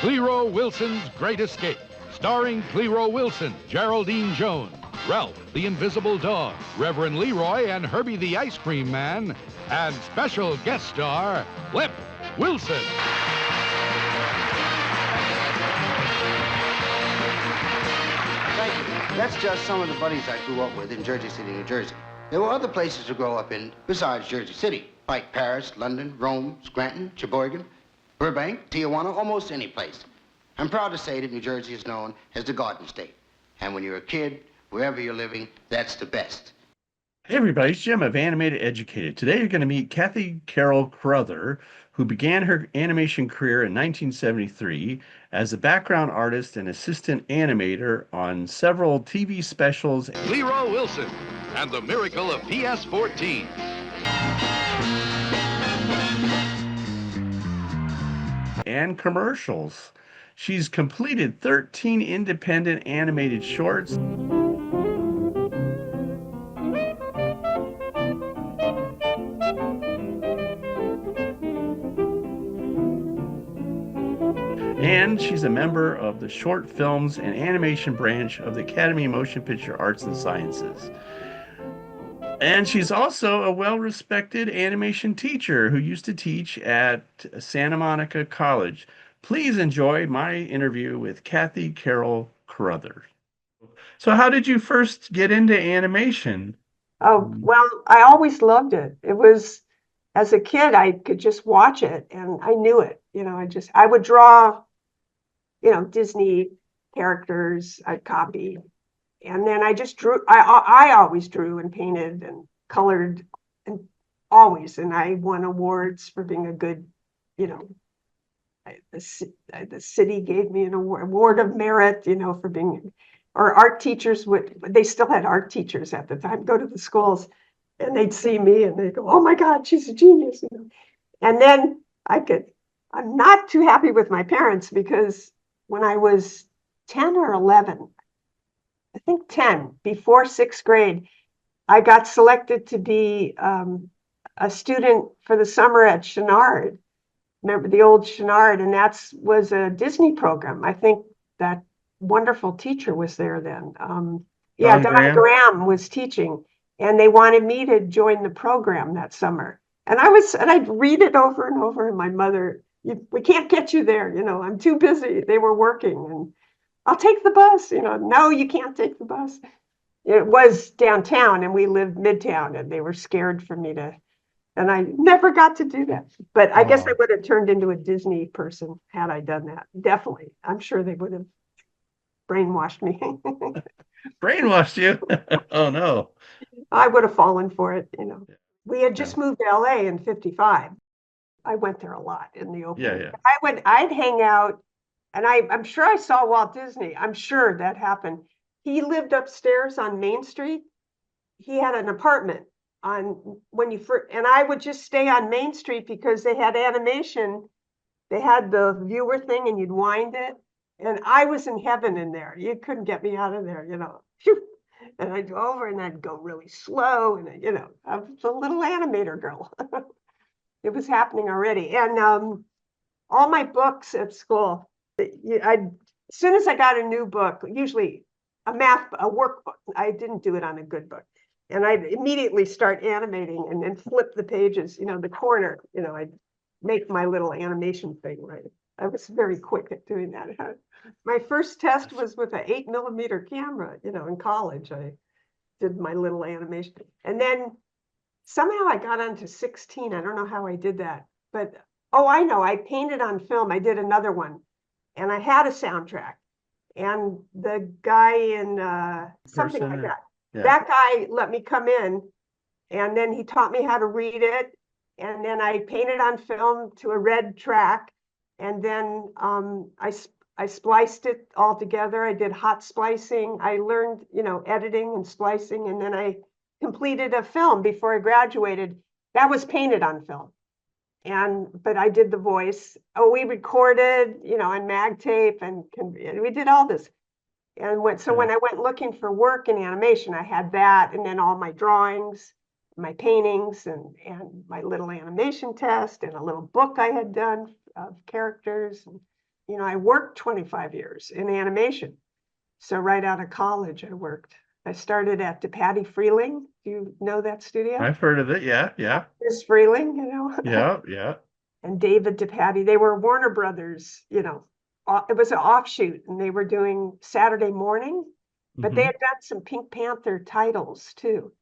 Clero Wilson's Great Escape, starring Clero Wilson, Geraldine Jones, Ralph the Invisible Dog, Reverend Leroy and Herbie the Ice Cream Man, and special guest star, Flip Wilson. Thank you. That's just some of the buddies I grew up with in Jersey City, New Jersey. There were other places to grow up in besides Jersey City, like Paris, London, Rome, Scranton, Sheboygan, Burbank, Tijuana, almost any place. I'm proud to say that New Jersey is known as the Garden State. And when you're a kid, wherever you're living, that's the best. Hey everybody, it's Jim of Animateducated. Today you're going to meet Cathy Karol-Crowther, who began her animation career in 1973 as a background artist and assistant animator on several TV specials. Clero Wilson and the Miracle of PS-14. And commercials. She's completed 13 independent animated shorts. And she's a member of the Short Films and Animation branch of the Academy of Motion Picture Arts and Sciences. And she's also a well-respected animation teacher who used to teach at Santa Monica College. Please enjoy my interview with Cathy Karol-Crowther. So how did you first get into animation? Oh, well, I always loved it. It was, as a kid, I could just watch it and I knew it. I would draw, Disney characters, I'd copy. And then I just drew, I always drew and painted and colored and always. And I won awards for being a good, the city gave me an award of merit, for being, or art teachers they still had art teachers at the time, go to the schools and they'd see me and they'd go, oh my God, she's a genius. And then I'm not too happy with my parents because when I was 10 or 11, I think 10, before 6th grade, I got selected to be a student for the summer at Chenard. Remember the old Chenard? And that was a Disney program. I think that wonderful teacher was there then. Don Graham was teaching, and they wanted me to join the program that summer. And I'd read it over and over, and my mother, we can't get you there, I'm too busy. They were working, and I'll take the bus, no, you can't take the bus. It was downtown and we lived midtown and they were scared for me and I never got to do that. But I guess I would have turned into a Disney person had I done that. Definitely. I'm sure they would have brainwashed me. Brainwashed you? Oh, no. I would have fallen for it, We had just moved to LA in 55. I went there a lot in the opening. Yeah. I'd hang out. And I'm sure I saw Walt Disney. I'm sure that happened. He lived upstairs on Main Street. He had an apartment and I would just stay on Main Street because they had animation. They had the viewer thing and you'd wind it. And I was in heaven in there. You couldn't get me out of there, And I'd go over and I'd go really slow. And, I was a little animator girl. It was happening already. And all my books at school, as soon as I got a new book, usually a workbook, I didn't do it on a good book. And I'd immediately start animating and then flip the pages, the corner, I'd make my little animation thing, right? I was very quick at doing that. My first test was with an 8mm camera, in college. I did my little animation. And then somehow I got onto 16. I don't know how I did that. But, I know, I painted on film. I did another one. And I had a soundtrack, and the guy in something like that, that guy let me come in, and then he taught me how to read it, and then I painted on film to a red track, and then I spliced it all together. I did hot splicing. I learned, editing and splicing, and then I completed a film before I graduated. That was painted on film. But I did the voice. We recorded, on mag tape and we did all this. And when I went looking for work in animation, I had that and then all my drawings, my paintings and my little animation test and a little book I had done of characters. I worked 25 years in animation. So right out of college, I worked. I started at Cathy Freeling. Do you know that studio? I've heard of it. Yeah, yeah, Fritz Freeling, yeah, yeah. and David DePatie. They were Warner Brothers, it was an offshoot, and they were doing Saturday morning, but they had done some Pink Panther titles too.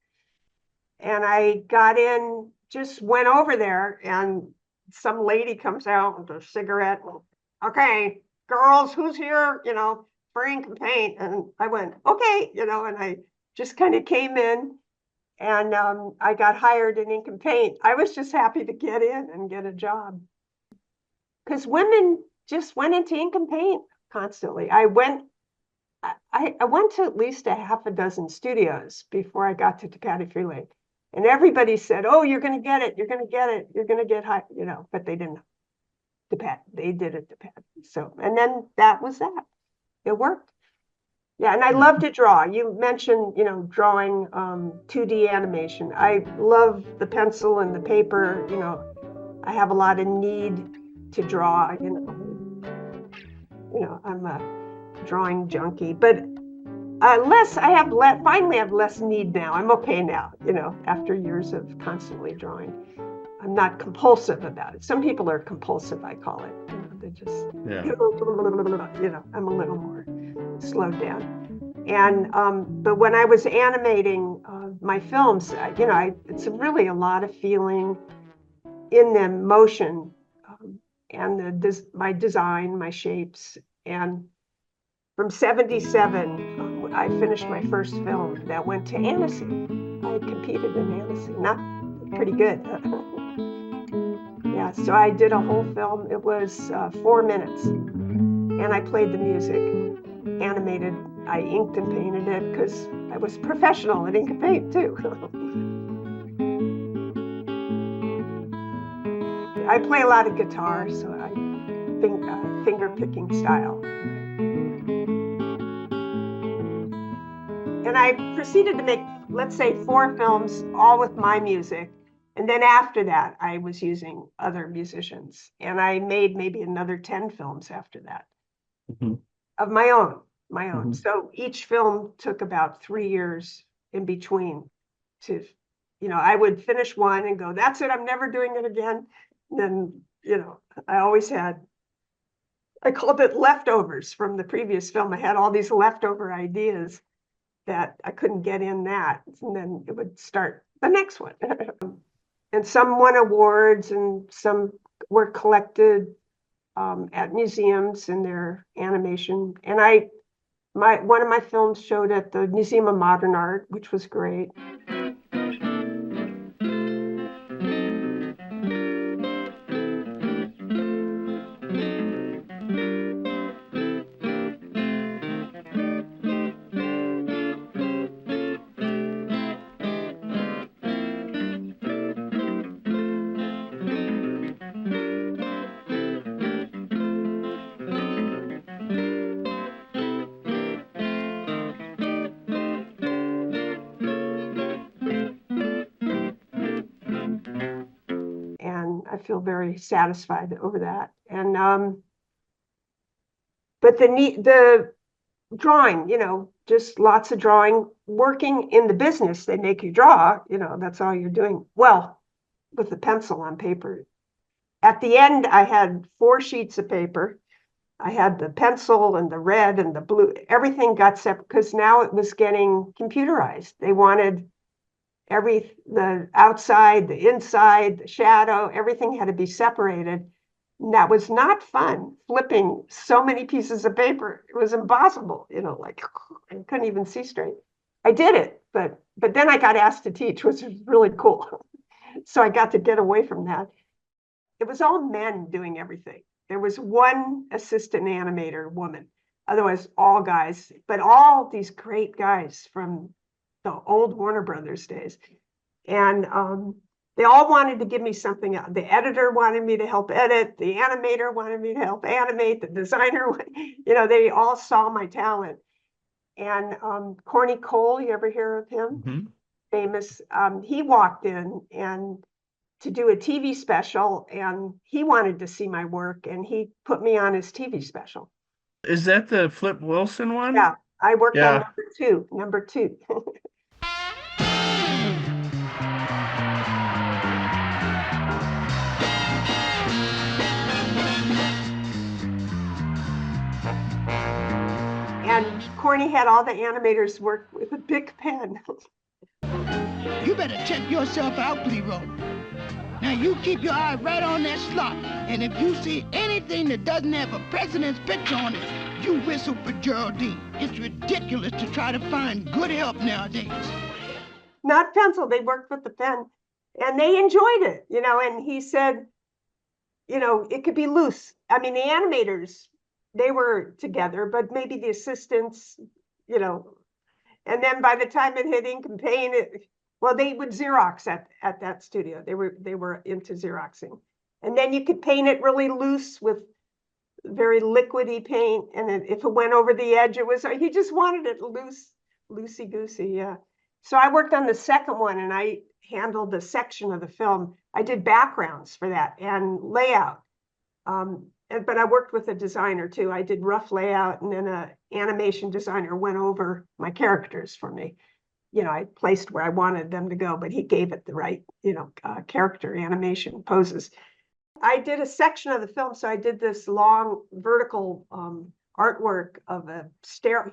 And I got in, just went over there, and some lady comes out with a cigarette. Okay, girls, who's here? For ink and paint. And I went, okay, and I just kind of came in, and I got hired in ink and paint. I was just happy to get in and get a job, because women just went into ink and paint constantly. I went to at least a half a dozen studios before I got to Cathy Freeling. And everybody said, oh, you're going to get it. You're going to get it. You're going to get high, but they didn't. They did it to Pat. So, and then that was that. It worked. Yeah, and I love to draw. You mentioned, drawing 2D animation. I love the pencil and the paper. I have a lot of need to draw. I'm a drawing junkie, but finally have less need now. I'm okay now, after years of constantly drawing. I'm not compulsive about it. Some people are compulsive, I call it. They just, I'm a little more slowed down. And, but when I was animating my films, it's really a lot of feeling in the motion, and my design, my shapes. And from 1977, I finished my first film that went to Annecy. I competed in Annecy, not pretty good. Yeah, so I did a whole film. It was 4 minutes, and I played the music, animated. I inked and painted it because I was professional at ink and paint too. I play a lot of guitar, so I think finger picking style. And I proceeded to make, let's say, 4 films, all with my music. And then after that, I was using other musicians. And I made maybe another 10 films after that, of my own. So each film took about 3 years in between to, I would finish one and go, that's it, I'm never doing it again. And then, I always had, I called it leftovers from the previous film. I had all these leftover ideas that I couldn't get in that. And then it would start the next one. And some won awards, and some were collected at museums in their animation. And one of my films showed at the Museum of Modern Art, which was great. I feel very satisfied over that. And but the drawing, just lots of drawing. Working in the business, they make you draw. That's all you're doing. Well, with the pencil on paper. At the end, I had 4 sheets of paper. I had the pencil and the red and the blue. Everything got separate because now it was getting computerized. They wanted the outside, the inside, the shadow, everything had to be separated. And that was not fun, flipping so many pieces of paper. It was impossible, like I couldn't even see straight. I did it, but then I got asked to teach, which was really cool. So I got to get away from that. It was all men doing everything. There was one assistant animator woman, otherwise all guys, but all these great guys from the old Warner Brothers days. And they all wanted to give me something else. The editor wanted me to help edit. The animator wanted me to help animate. The designer, they all saw my talent. And Corny Cole, you ever hear of him? Famous. He walked in and to do a TV special, and he wanted to see my work, and he put me on his TV special. Is that the Flip Wilson one? Yeah, I worked on Yeah. number two. And Corny had all the animators work with a big pen. You better check yourself out, Leroy. Now you keep your eye right on that slot, and if you see anything that doesn't have a president's picture on it, you whistle for Geraldine. It's ridiculous to try to find good help nowadays. Not pencil, they worked with the pen, and they enjoyed it, you know, and he said, you know, it could be loose. I mean, the animators, they were together, but maybe the assistants, you know, and then by the time it hit ink and paint, well, they would Xerox at that studio. They were into Xeroxing. And then you could paint it really loose with very liquidy paint. And then if it went over the edge, it was, he just wanted it loose, loosey-goosey, yeah. So I worked on the second one, and I handled the section of the film. I did backgrounds for that and layout. But I worked with a designer too. I did rough layout, and then an animation designer went over my characters for me. You know, I placed where I wanted them to go, but he gave it the right, you know, character animation poses. I did a section of the film, so I did this long vertical artwork of a stair.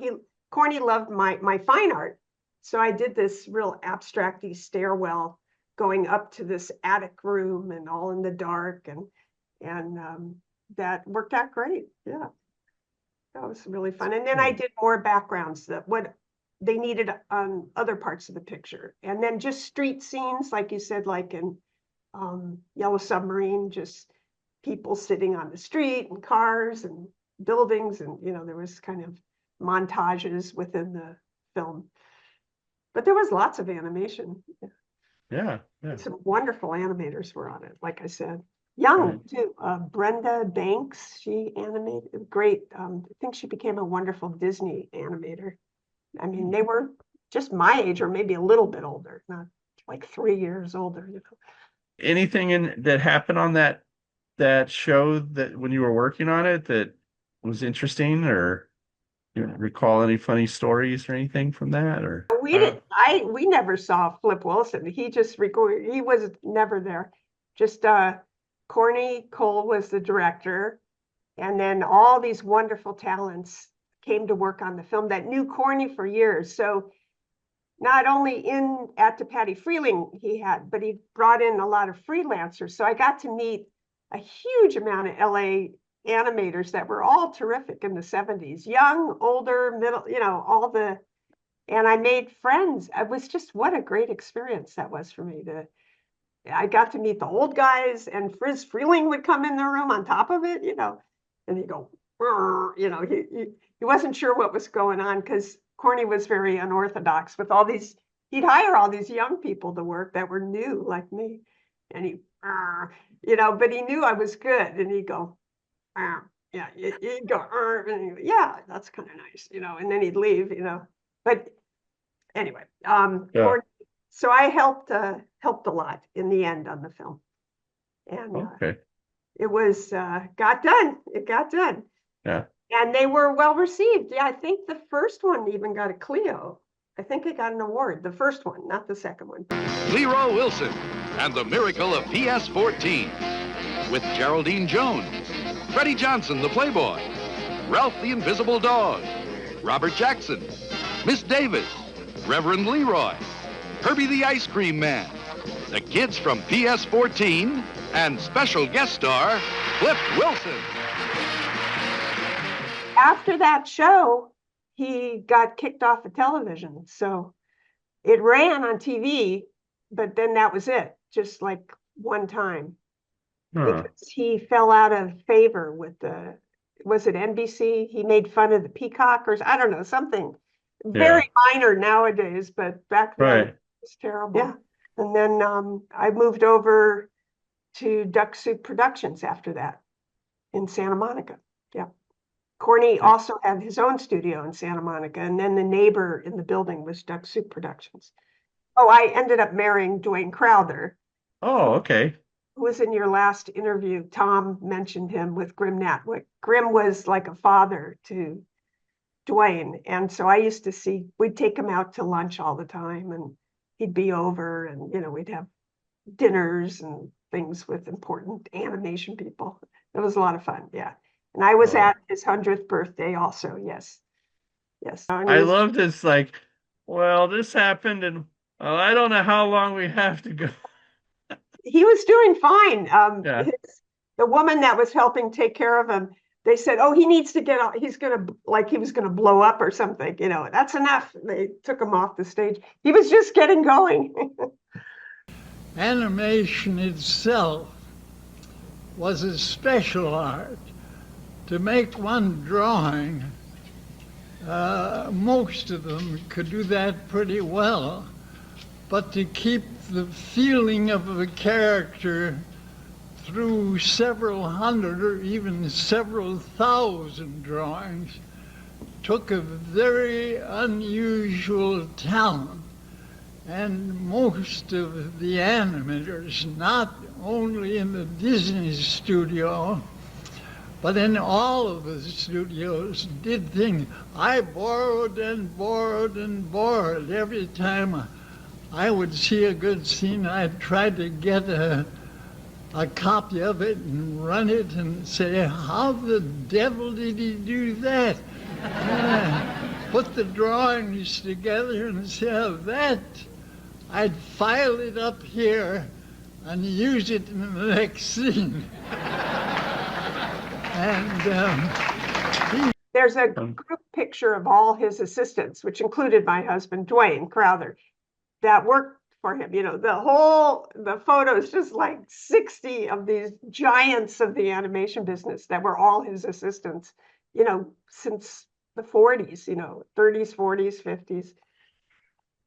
Corny loved my fine art, so I did this real abstracty stairwell going up to this attic room, and all in the dark, and that worked out great. Yeah, that was really fun. And then I did more backgrounds that what they needed on other parts of the picture, and then just street scenes, like you said, like in Yellow Submarine, just people sitting on the street and cars and buildings, and you know, there was kind of montages within the film, but there was lots of animation. Yeah. Some wonderful animators were on it, like I said. Young too. Brenda Banks, she animated great. I think she became a wonderful Disney animator. I mean, they were just my age, or maybe a little bit older, not like 3 years older. You know. Anything that happened on that show that when you were working on it that was interesting, or you recall any funny stories or anything from that? Or we never saw Flip Wilson. He just recorded. He was never there. Just Corny Cole was the director, and then all these wonderful talents came to work on the film that knew Corny for years. So not only at Cathy Freeling but he brought in a lot of freelancers. So I got to meet a huge amount of LA animators that were all terrific in the 70s, young, older, middle, you know, and I made friends. It was just, what a great experience that was for me. I got to meet the old guys, and Fritz Freeling would come in the room on top of it, you know, and he'd go, you know, he wasn't sure what was going on, because Corny was very unorthodox with all these, he'd hire all these young people to work that were new like me, and he, you know, but he knew I was good, and he'd go, yeah, he'd go, and he'd go, yeah, that's kind of nice, you know, and then he'd leave, you know, but anyway, Corny, so I helped a lot in the end on the film, and it was got done. It got done. Yeah. And they were well received. Yeah, I think the first one even got a Clio. I think it got an award. The first one, not the second one. Leroy Wilson and the Miracle of PS-14 with Geraldine Jones, Freddie Johnson, the Playboy, Ralph the Invisible Dog, Robert Jackson, Miss Davis, Reverend Leroy, Herbie the Ice Cream Man, the kids from PS-14, and special guest star, Flip Wilson. After that show, he got kicked off of television. So it ran on TV, but then that was it, just like one time. Because he fell out of favor with was it NBC? He made fun of the peacockers. I don't know, something very minor nowadays, but back then it was terrible. Yeah. And then I moved over to Duck Soup Productions after that in Santa Monica. Yeah. Corny also had his own studio in Santa Monica, and then the neighbor in the building was Duck Soup Productions. Oh, I ended up marrying Dwayne Crowther, Oh, okay. Who was in your last interview. Tom mentioned him with Grim Natwick. Grim was like a father to Dwayne. And so I used to we'd take him out to lunch all the time and he'd be over and, we'd have dinners and things with important animation people. It was a lot of fun. Yeah. And I was Oh, at his 100th birthday also. Yes. Yes. And he I was, love this. Like, well, this happened, and I don't know how long we have to go. he was doing fine. Yeah. The woman that was helping take care of him, they said, oh, he needs to get out. He's going to, like, he was going to blow up or something. That's enough. They took him off the stage. He was just getting going. Animation itself was a special art. To make one drawing, most of them could do that pretty well, but to keep the feeling of a character through several hundred or even several thousand drawings took a very unusual talent. And most of the animators, not only in the Disney studio, but in all of the studios, did things. I borrowed and borrowed and borrowed. Every time I would see a good scene, I'd try to get a copy of it and run it and say, how the devil did he do that? Put the drawings together and say, that. I'd file it up here and use it in the next scene. And There's a group picture of all his assistants, which included my husband, Dwayne Crowther, that worked for him. The photos, just like 60 of these giants of the animation business that were all his assistants, since the 40s, 30s, 40s, 50s.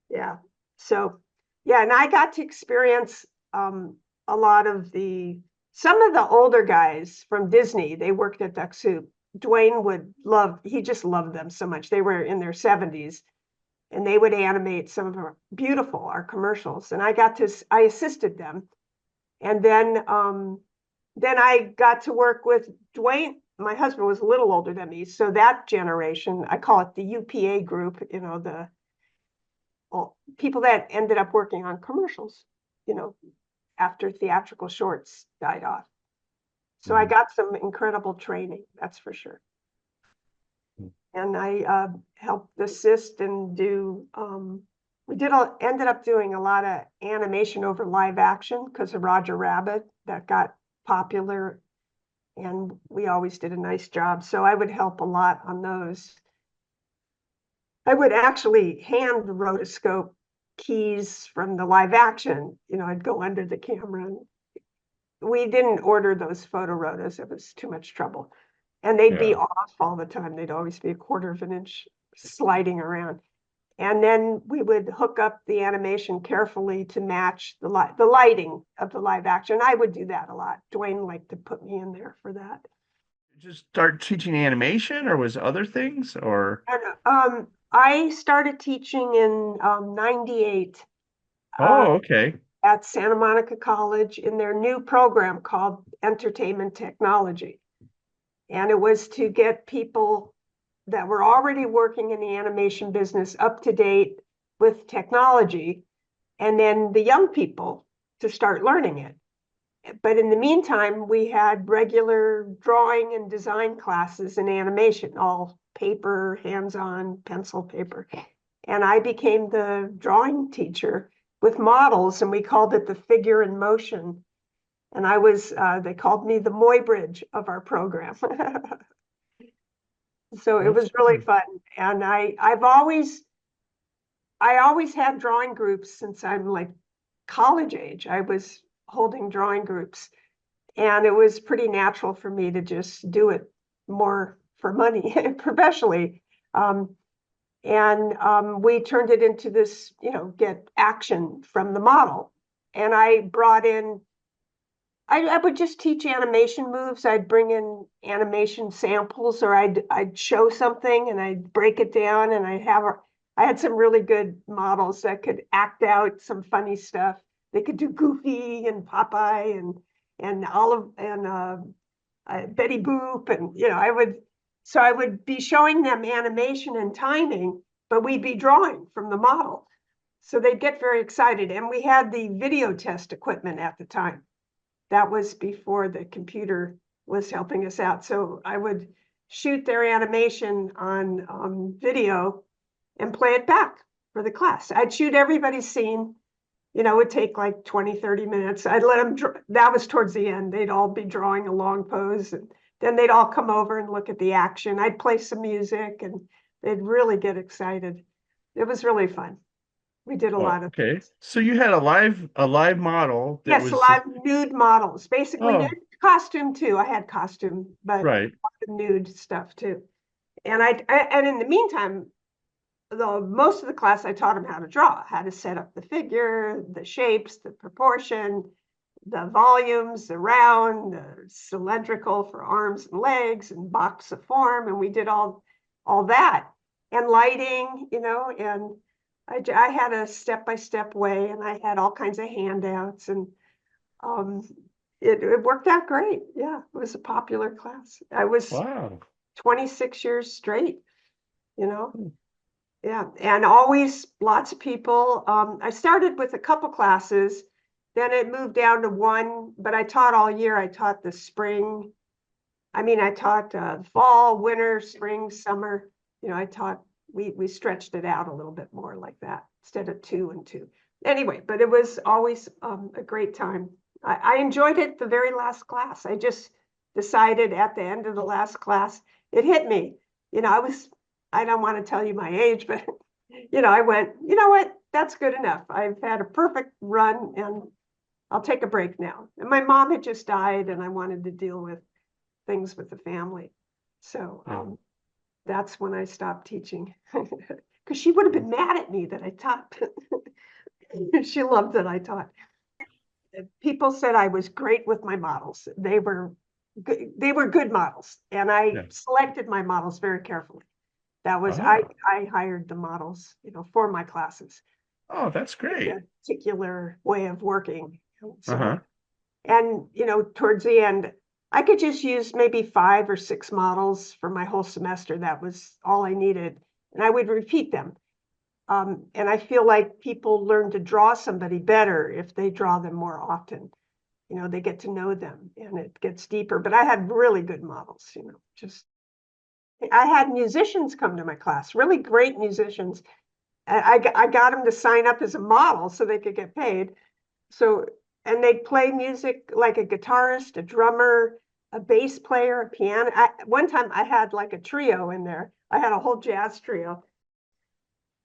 Yeah. So, yeah, and I got to experience a lot of some of the older guys from Disney. They worked at Duck Soup. Dwayne he just loved them so much. They were in their 70s and they would animate some of our commercials. And I assisted them. And then I got to work with Dwayne. My husband was a little older than me. So that generation, I call it the UPA group, the people that ended up working on commercials, after theatrical shorts died off. So I got some incredible training, that's for sure. And I helped assist and ended up doing a lot of animation over live action because of Roger Rabbit that got popular. And we always did a nice job. So I would help a lot on those. I would actually hand rotoscope keys from the live action. I'd go under the camera. And we didn't order those photo rotos. It was too much trouble. And they'd be off all the time. They'd always be a quarter of an inch sliding around. And then we would hook up the animation carefully to match the lighting of the live action. I would do that a lot. Dwayne liked to put me in there for that. Just start teaching animation, or was other things, or? And, I started teaching in 98. Oh, okay. At Santa Monica College in their new program called Entertainment Technology. And it was to get people that were already working in the animation business up to date with technology, and then the young people to start learning it. But in the meantime, we had regular drawing and design classes in animation, all paper, hands-on, pencil paper. And I became the drawing teacher with models, and we called it the figure in motion. And they called me the Muybridge of our program. So it was really fun. And I always had drawing groups since I'm like college age. I was holding drawing groups, and it was pretty natural for me to just do it more for money professionally. We turned it into this, get action from the model. And I brought in, I would just teach animation moves. I'd bring in animation samples, or I'd show something and I'd break it down, and I had some really good models that could act out some funny stuff. They could do Goofy and Popeye and Olive and Betty Boop, and I would be showing them animation and timing, but we'd be drawing from the model. So they'd get very excited. And we had the video test equipment at the time. That was before the computer was helping us out. So I would shoot their animation on video and play it back for the class. I'd shoot everybody's scene. It would take like 20, 30 minutes. I'd let them, that was towards the end. They'd all be drawing a long pose, and then they'd all come over and look at the action. I'd play some music and they'd really get excited. It was really fun. We did a lot of Okay. things. So you had a live model that Yes, was a lot of nude models, basically Oh. nude costume too. I had costume, but right. lots of nude stuff too. And and in the meantime, most of the class, I taught them how to draw, how to set up the figure, the shapes, the proportion, the volumes, the round, the cylindrical for arms and legs, and box of form. And we did all that, and lighting, and I had a step-by-step way, and I had all kinds of handouts, and it worked out great. Yeah, it was a popular class. I was Wow. 26 years straight, Yeah, and always lots of people. I started with a couple classes, then it moved down to one, but I taught all year. I taught the spring. I taught fall, winter, spring, summer. We stretched it out a little bit more like that instead of 2 and 2. Anyway, but it was always a great time. I enjoyed it the very last class. I just decided at the end of the last class, it hit me. I don't want to tell you my age, but I went, you know what? That's good enough. I've had a perfect run and I'll take a break now. And my mom had just died and I wanted to deal with things with the family. So that's when I stopped teaching, because she would have been mad at me that I taught. She loved that I taught. People said I was great with my models. They were good models, and I selected my models very carefully. That was I hired the models, for my classes. Oh, that's great. A particular way of working. Uh-huh. And towards the end, I could just use maybe 5 or 6 models for my whole semester. That was all I needed. And I would repeat them. And I feel like people learn to draw somebody better if they draw them more often. They get to know them and it gets deeper. But I had really good models, I had musicians come to my class, really great musicians. I got them to sign up as a model so they could get paid. And they'd play music like a guitarist, a drummer, a bass player, a piano. One time I had like a trio in there. I had a whole jazz trio.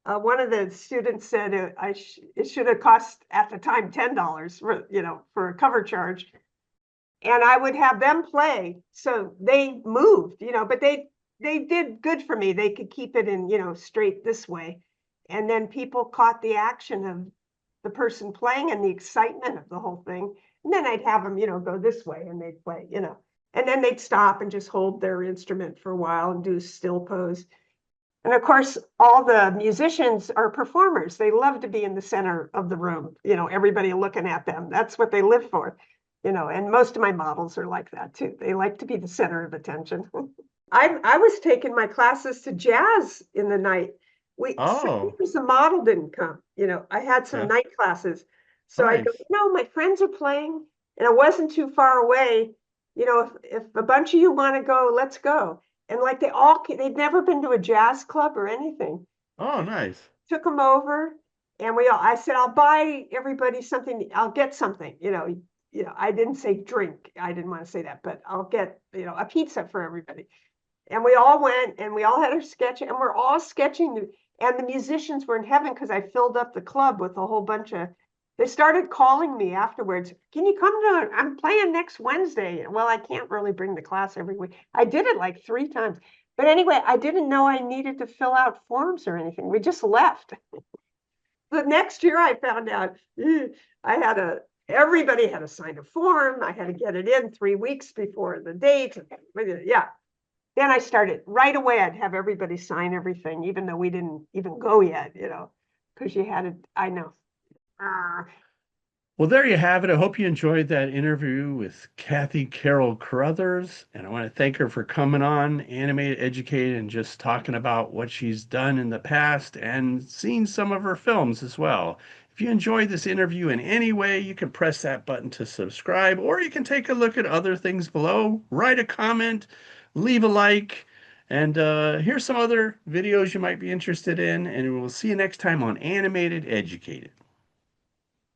One of the students said it should have cost at the time $10 for a cover charge. And I would have them play. So they moved, but they did good for me. They could keep it in, straight this way. And then people caught the action of the person playing and the excitement of the whole thing. And then I'd have them, go this way and they'd play, and then they'd stop and just hold their instrument for a while and do a still pose. And of course, all the musicians are performers. They love to be in the center of the room, everybody looking at them. That's what they live for, and most of my models are like that too. They like to be the center of attention. I was taking my classes to jazz in the night. The model didn't come, I had some night classes. So I go, my friends are playing and it wasn't too far away. If a bunch of you want to go, let's go. And like they'd never been to a jazz club or anything. Oh, nice. Took them over and I said, I'll buy everybody something. I'll get something, I didn't say drink. I didn't want to say that, but I'll get, a pizza for everybody. And we all went and we all had our sketch and we're all sketching. And the musicians were in heaven because I filled up the club with a whole bunch of, they started calling me afterwards. Can you come to, I'm playing next Wednesday. Well, I can't really bring the class every week. I did it like 3 times. But anyway, I didn't know I needed to fill out forms or anything. We just left. The next year I found out everybody had to sign a form. I had to get it in 3 weeks before the date. Yeah. Then I started right away. I'd have everybody sign everything, even though we didn't even go yet, because you had to, I know. Well, there you have it. I hope you enjoyed that interview with Cathy Karol-Crowther, and I want to thank her for coming on Animated Educated and just talking about what she's done in the past and seeing some of her films as well. If you enjoyed this interview in any way, you can press that button to subscribe, or you can take a look at other things below, write a comment, leave a like, and here's some other videos you might be interested in, and we'll see you next time on Animated Educated.